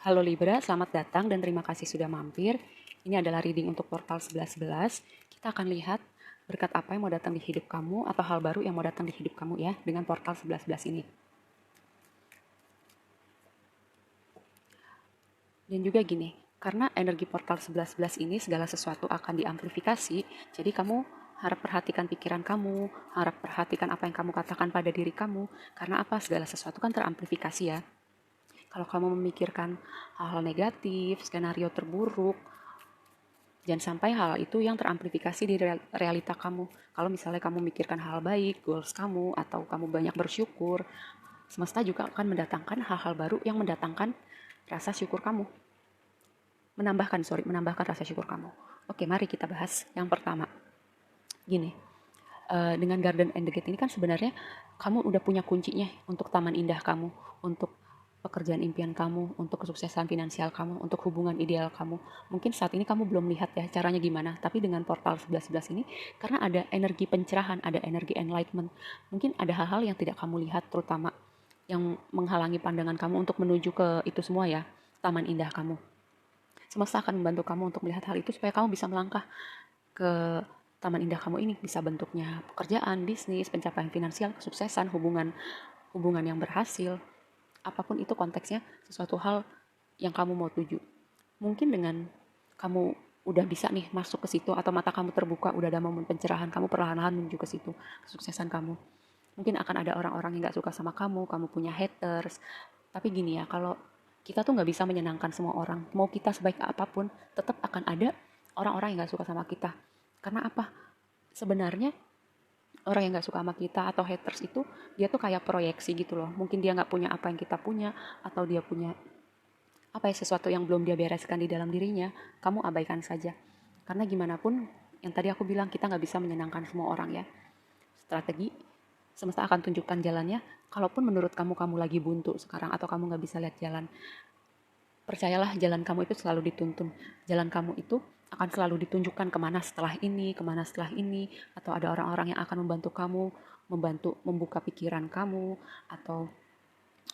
Halo Libra, selamat datang dan terima kasih sudah mampir. Ini adalah reading untuk portal 11-11. Kita akan lihat berkat apa yang mau datang di hidup kamu atau hal baru yang mau datang di hidup kamu ya dengan portal 11-11 ini. Dan juga gini, karena energi portal 11-11 ini segala sesuatu akan diamplifikasi, jadi kamu harap perhatikan pikiran kamu, harap perhatikan apa yang kamu katakan pada diri kamu, karena apa segala sesuatu kan teramplifikasi ya. Kalau kamu memikirkan hal-hal negatif, skenario terburuk, jangan sampai hal itu yang teramplifikasi di realita kamu. Kalau misalnya kamu memikirkan hal baik, goals kamu, atau kamu banyak bersyukur, semesta juga akan mendatangkan hal-hal baru yang mendatangkan rasa syukur kamu. Menambahkan rasa syukur kamu. Oke, mari kita bahas yang pertama. Gini, dengan Garden and the Gate ini kan sebenarnya kamu udah punya kuncinya untuk taman indah kamu, untuk pekerjaan impian kamu, untuk kesuksesan finansial kamu, untuk hubungan ideal kamu. Mungkin saat ini kamu belum lihat ya caranya gimana, tapi dengan portal 11-11 ini, karena ada energi pencerahan, ada energi enlightenment, mungkin ada hal-hal yang tidak kamu lihat, terutama yang menghalangi pandangan kamu untuk menuju ke itu semua ya, taman indah kamu. Semesta akan membantu kamu untuk melihat hal itu supaya kamu bisa melangkah ke taman indah kamu ini, bisa bentuknya pekerjaan, bisnis, pencapaian finansial, kesuksesan, hubungan yang berhasil, apapun itu konteksnya, sesuatu hal yang kamu mau tuju. Mungkin dengan kamu udah bisa nih masuk ke situ atau mata kamu terbuka, udah ada momen pencerahan, kamu perlahan-lahan menuju ke situ, kesuksesan kamu. Mungkin akan ada orang-orang yang gak suka sama kamu punya haters. Tapi gini ya, kalau kita tuh gak bisa menyenangkan semua orang. Mau kita sebaik apapun, tetap akan ada orang-orang yang gak suka sama kita. Karena apa? Sebenarnya orang yang gak suka sama kita atau haters itu, dia tuh kayak proyeksi gitu loh. Mungkin dia gak punya apa yang kita punya, atau dia punya apa ya, sesuatu yang belum dia bereskan di dalam dirinya, kamu abaikan saja. Karena gimana pun, yang tadi aku bilang, kita gak bisa menyenangkan semua orang ya. Strategi, semesta akan tunjukkan jalannya. Kalaupun menurut kamu lagi buntu sekarang, atau kamu gak bisa lihat jalan, percayalah jalan kamu itu selalu dituntun. Jalan kamu itu akan selalu ditunjukkan kemana setelah ini, atau ada orang-orang yang akan membantu kamu, membantu membuka pikiran kamu, atau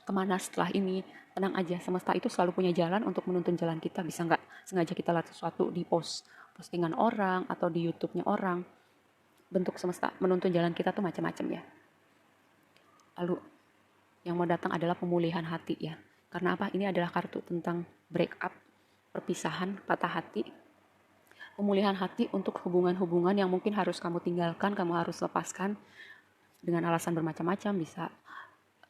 kemana setelah ini. Tenang aja, semesta itu selalu punya jalan untuk menuntun jalan kita. Bisa nggak sengaja kita lihat sesuatu di postingan orang atau di YouTube-nya orang. Bentuk semesta menuntun jalan kita tuh macam-macam ya. Lalu yang mau datang adalah pemulihan hati ya. Karena apa? Ini adalah kartu tentang break up, perpisahan, patah hati. Pemulihan hati untuk hubungan-hubungan yang mungkin harus kamu tinggalkan, kamu harus lepaskan dengan alasan bermacam-macam. Bisa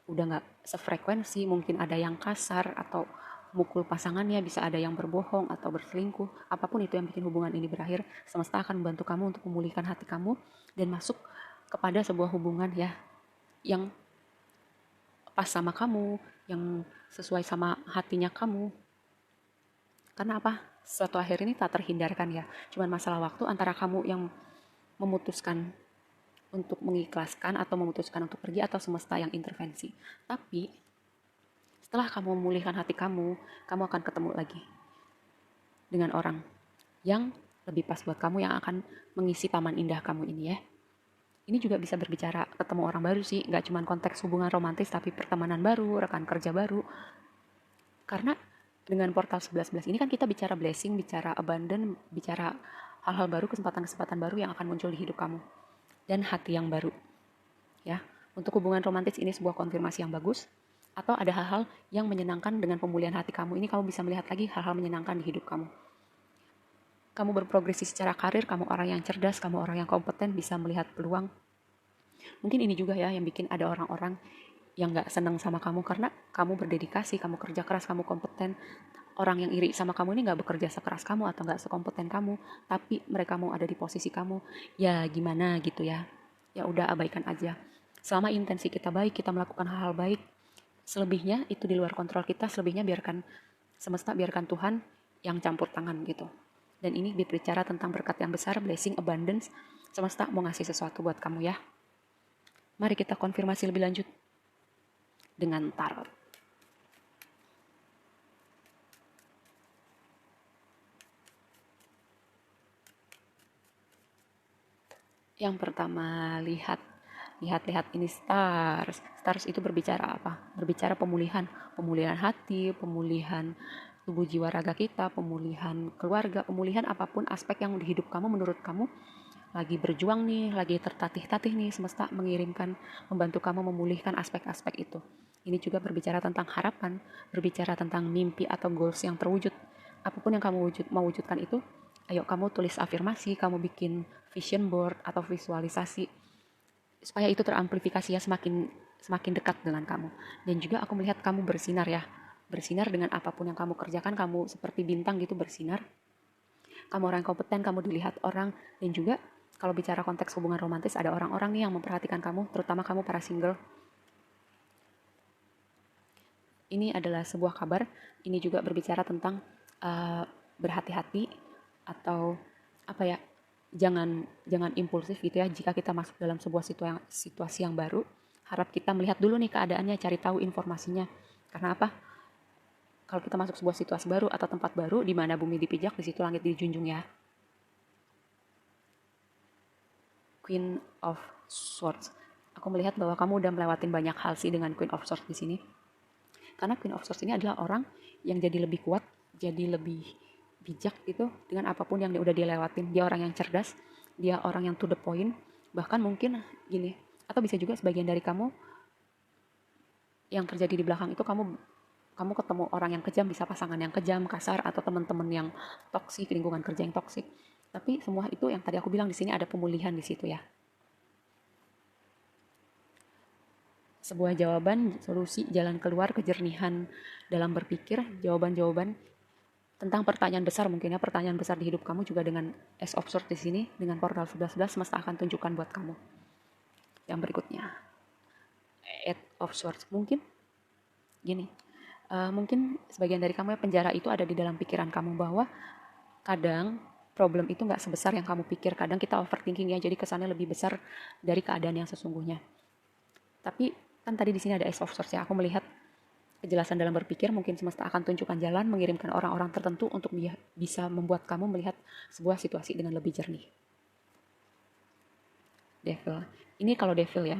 udah nggak sefrekuensi, mungkin ada yang kasar atau mukul pasangannya, bisa ada yang berbohong atau berselingkuh. Apapun itu yang bikin hubungan ini berakhir, semesta akan membantu kamu untuk memulihkan hati kamu dan masuk kepada sebuah hubungan ya yang pas sama kamu, yang sesuai sama hatinya kamu. Karena apa? Suatu akhir ini tak terhindarkan ya. Cuman masalah waktu antara kamu yang memutuskan untuk mengikhlaskan atau memutuskan untuk pergi, atau semesta yang intervensi. Tapi setelah kamu memulihkan hati kamu akan ketemu lagi dengan orang yang lebih pas buat kamu, yang akan mengisi taman indah kamu ini ya. Ini juga bisa berbicara ketemu orang baru sih, gak cuma konteks hubungan romantis, tapi pertemanan baru, rekan kerja baru. Karena dengan portal 11-11 ini kan kita bicara blessing, bicara abundant, bicara hal-hal baru, kesempatan-kesempatan baru yang akan muncul di hidup kamu. Dan hati yang baru. Ya, untuk hubungan romantis ini sebuah konfirmasi yang bagus. Atau ada hal-hal yang menyenangkan dengan pemulihan hati kamu. Ini kamu bisa melihat lagi hal-hal menyenangkan di hidup kamu. Kamu berprogresi secara karir, kamu orang yang cerdas, kamu orang yang kompeten, bisa melihat peluang. Mungkin ini juga ya yang bikin ada orang-orang yang gak senang sama kamu, karena kamu berdedikasi, kamu kerja keras, kamu kompeten. Orang yang iri sama kamu ini gak bekerja sekeras kamu atau gak sekompeten kamu, tapi mereka mau ada di posisi kamu. Ya gimana gitu ya. Ya udah, abaikan aja. Selama intensi kita baik, kita melakukan hal-hal baik, selebihnya itu di luar kontrol kita. Selebihnya biarkan semesta, biarkan Tuhan yang campur tangan gitu. Dan ini berbicara tentang berkat yang besar, blessing, abundance. Semesta mau ngasih sesuatu buat kamu ya. Mari kita konfirmasi lebih lanjut dengan tarot. Yang pertama, lihat ini stars. Stars itu berbicara apa? Berbicara pemulihan hati, pemulihan tubuh jiwa raga kita, pemulihan keluarga, pemulihan apapun aspek yang di hidup kamu menurut kamu lagi berjuang nih, lagi tertatih-tatih nih, semesta mengirimkan, membantu kamu memulihkan aspek-aspek itu. Ini juga berbicara tentang harapan, berbicara tentang mimpi atau goals yang terwujud. Apapun yang kamu mau wujudkan itu, ayo kamu tulis afirmasi, kamu bikin vision board atau visualisasi, supaya itu teramplifikasi ya, semakin semakin dekat dengan kamu. Dan juga aku melihat kamu bersinar ya, bersinar dengan apapun yang kamu kerjakan, kamu seperti bintang gitu bersinar. Kamu orang yang kompeten, kamu dilihat orang, dan juga kalau bicara konteks hubungan romantis, ada orang-orang nih yang memperhatikan kamu, terutama kamu para single. Ini adalah sebuah kabar, ini juga berbicara tentang berhati-hati atau apa ya, jangan jangan impulsif gitu ya. Jika kita masuk dalam sebuah situasi yang baru, harap kita melihat dulu nih keadaannya, cari tahu informasinya. Karena apa? Kalau kita masuk sebuah situasi baru atau tempat baru, di mana bumi dipijak, di situ langit dijunjung ya. Queen of Swords. Aku melihat bahwa kamu udah melewatin banyak hal sih dengan Queen of Swords di sini. Karena Queen of Swords ini adalah orang yang jadi lebih kuat, jadi lebih bijak gitu dengan apapun yang udah dia lewatin. Dia orang yang cerdas, dia orang yang to the point. Bahkan mungkin gini, atau bisa juga sebagian dari kamu yang terjadi di belakang itu kamu kamu ketemu orang yang kejam, bisa pasangan yang kejam, kasar, atau teman-teman yang toksik, lingkungan kerja yang toksik. Tapi semua itu yang tadi aku bilang, di sini ada pemulihan di situ ya. Sebuah jawaban, solusi, jalan keluar, kejernihan dalam berpikir, jawaban-jawaban tentang pertanyaan besar mungkin ya, pertanyaan besar di hidup kamu juga dengan Ace of Swords di sini, dengan portal 11 semesta akan tunjukkan buat kamu. Yang berikutnya, Eight of Swords. Mungkin gini, mungkin sebagian dari kamu ya, penjara itu ada di dalam pikiran kamu, bahwa kadang problem itu nggak sebesar yang kamu pikir. Kadang kita overthinking ya, jadi kesannya lebih besar dari keadaan yang sesungguhnya. Tapi kan tadi di sini ada Ace of Swords ya, aku melihat kejelasan dalam berpikir, mungkin semesta akan tunjukkan jalan, mengirimkan orang-orang tertentu untuk bisa membuat kamu melihat sebuah situasi dengan lebih jernih. Devil. Ini kalau devil ya.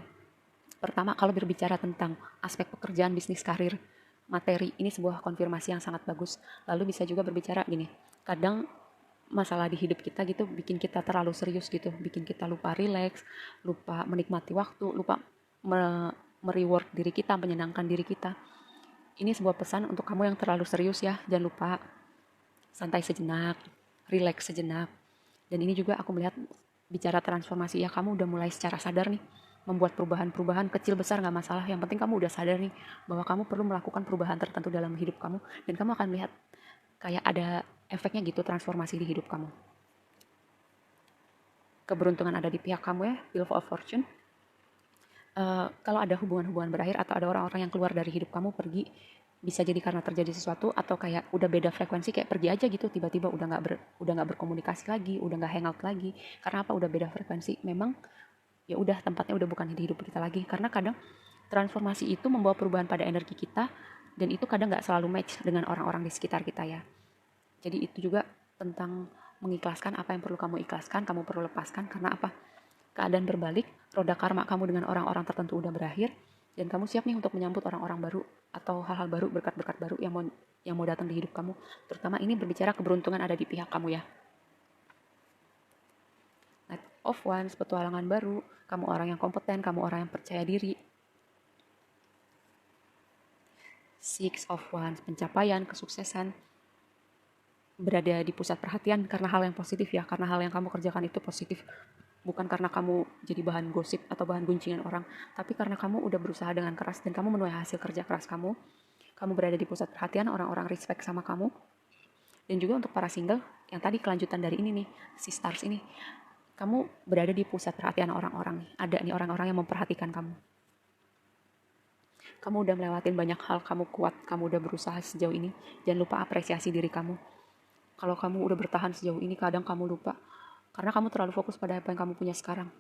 Pertama, kalau berbicara tentang aspek pekerjaan, bisnis, karir, materi, ini sebuah konfirmasi yang sangat bagus. Lalu bisa juga berbicara gini, kadang masalah di hidup kita gitu bikin kita terlalu serius gitu, bikin kita lupa relax, lupa menikmati waktu, lupa mereward diri kita, menyenangkan diri kita. Ini sebuah pesan untuk kamu yang terlalu serius ya, jangan lupa santai sejenak, relax sejenak. Dan ini juga aku melihat bicara transformasi ya, kamu udah mulai secara sadar nih membuat perubahan-perubahan kecil besar nggak masalah, yang penting kamu udah sadar nih bahwa kamu perlu melakukan perubahan tertentu dalam hidup kamu, dan kamu akan melihat kayak ada efeknya gitu, transformasi di hidup kamu. Keberuntungan ada di pihak kamu ya, Wheel of Fortune. Kalau ada hubungan-hubungan berakhir atau ada orang-orang yang keluar dari hidup kamu pergi, bisa jadi karena terjadi sesuatu atau kayak udah beda frekuensi, kayak pergi aja gitu tiba-tiba, udah nggak berkomunikasi lagi, udah nggak hangout lagi. Karena apa? Udah beda frekuensi. Memang ya udah, tempatnya udah bukan di hidup kita lagi. Karena kadang transformasi itu membawa perubahan pada energi kita, dan itu kadang nggak selalu match dengan orang-orang di sekitar kita ya. Jadi itu juga tentang mengikhlaskan apa yang perlu kamu ikhlaskan, kamu perlu lepaskan. Karena apa? Keadaan berbalik, roda karma kamu dengan orang-orang tertentu udah berakhir, dan kamu siap nih untuk menyambut orang-orang baru atau hal-hal baru, berkat-berkat baru yang mau datang di hidup kamu. Terutama ini berbicara keberuntungan ada di pihak kamu ya. Knight of Wands, petualangan baru, kamu orang yang kompeten, kamu orang yang percaya diri. Six of Wands, pencapaian, kesuksesan, berada di pusat perhatian karena hal yang positif ya, karena hal yang kamu kerjakan itu positif. Bukan karena kamu jadi bahan gosip atau bahan guncingan orang, tapi karena kamu udah berusaha dengan keras dan kamu menuai hasil kerja keras kamu. Kamu berada di pusat perhatian, orang-orang respect sama kamu. Dan juga untuk para single, yang tadi kelanjutan dari ini nih, si stars ini, kamu berada di pusat perhatian orang-orang. Ada nih orang-orang yang memperhatikan kamu. Kamu udah melewatin banyak hal, kamu kuat, kamu udah berusaha sejauh ini. Jangan lupa apresiasi diri kamu. Kalau kamu udah bertahan sejauh ini, kadang kamu lupa. Karena kamu terlalu fokus pada apa yang kamu punya sekarang.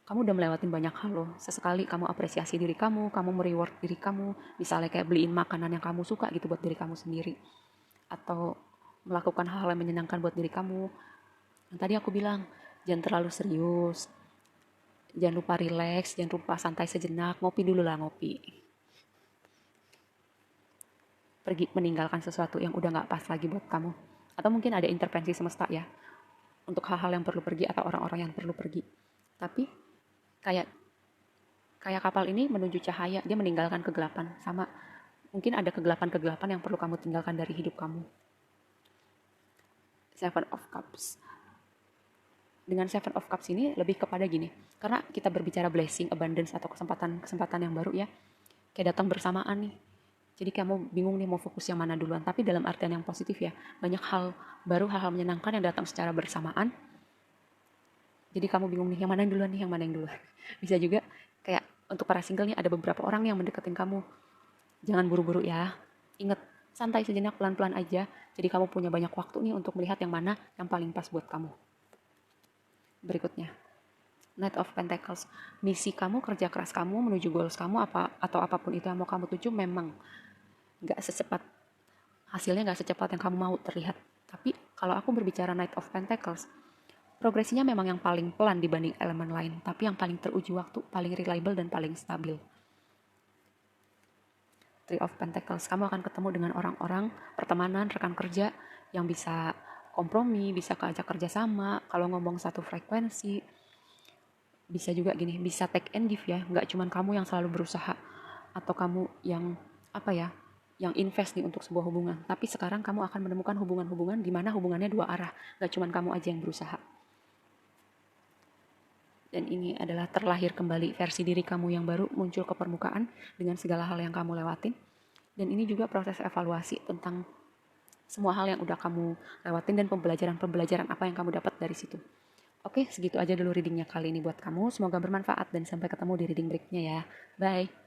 Kamu udah melewatin banyak hal loh. Sesekali kamu apresiasi diri kamu mereward diri kamu. Misalnya kayak beliin makanan yang kamu suka gitu buat diri kamu sendiri. Atau melakukan hal-hal yang menyenangkan buat diri kamu. Yang tadi aku bilang, jangan terlalu serius. Jangan lupa relax, jangan lupa santai sejenak. Ngopi dulu lah, ngopi. pergi meninggalkan sesuatu yang udah nggak pas lagi buat kamu. Atau mungkin ada intervensi semesta ya, untuk hal-hal yang perlu pergi atau orang-orang yang perlu pergi. Tapi kayak kayak kapal ini menuju cahaya, dia meninggalkan kegelapan. Sama mungkin ada kegelapan-kegelapan yang perlu kamu tinggalkan dari hidup kamu. Seven of Cups. Dengan Seven of Cups ini lebih kepada gini, karena kita berbicara blessing, abundance, atau kesempatan yang baru ya, kayak datang bersamaan nih. Jadi kamu bingung nih mau fokus yang mana duluan, tapi dalam artian yang positif ya, banyak hal baru, hal-hal menyenangkan yang datang secara bersamaan. Jadi kamu bingung nih yang mana yang duluan nih, yang mana yang duluan. Bisa juga kayak untuk para single nih, ada beberapa orang yang mendeketin kamu. Jangan buru-buru ya. Ingat, santai sejenak, pelan-pelan aja. Jadi kamu punya banyak waktu nih untuk melihat yang mana yang paling pas buat kamu. Berikutnya, Knight of Pentacles. Misi kamu, kerja keras kamu menuju goals kamu atau apapun itu yang mau kamu tuju memang nggak secepat, hasilnya nggak secepat yang kamu mau terlihat. Tapi kalau aku berbicara Knight of Pentacles, progresinya memang yang paling pelan dibanding elemen lain, tapi yang paling teruji waktu, paling reliable, dan paling stabil. Three of Pentacles, kamu akan ketemu dengan orang-orang, pertemanan, rekan kerja yang bisa kompromi, bisa keajak kerja sama, kalau ngomong satu frekuensi. Bisa juga gini, bisa take and give ya, nggak cuma kamu yang selalu berusaha, atau kamu yang yang invest nih untuk sebuah hubungan, tapi sekarang kamu akan menemukan hubungan-hubungan di mana hubungannya dua arah, nggak cuma kamu aja yang berusaha. Dan ini adalah terlahir kembali versi diri kamu yang baru muncul ke permukaan dengan segala hal yang kamu lewatin. Dan ini juga proses evaluasi tentang semua hal yang udah kamu lewatin dan pembelajaran apa yang kamu dapat dari situ. Oke, segitu aja dulu readingnya kali ini buat kamu. Semoga bermanfaat dan sampai ketemu di reading berikutnya ya. Bye.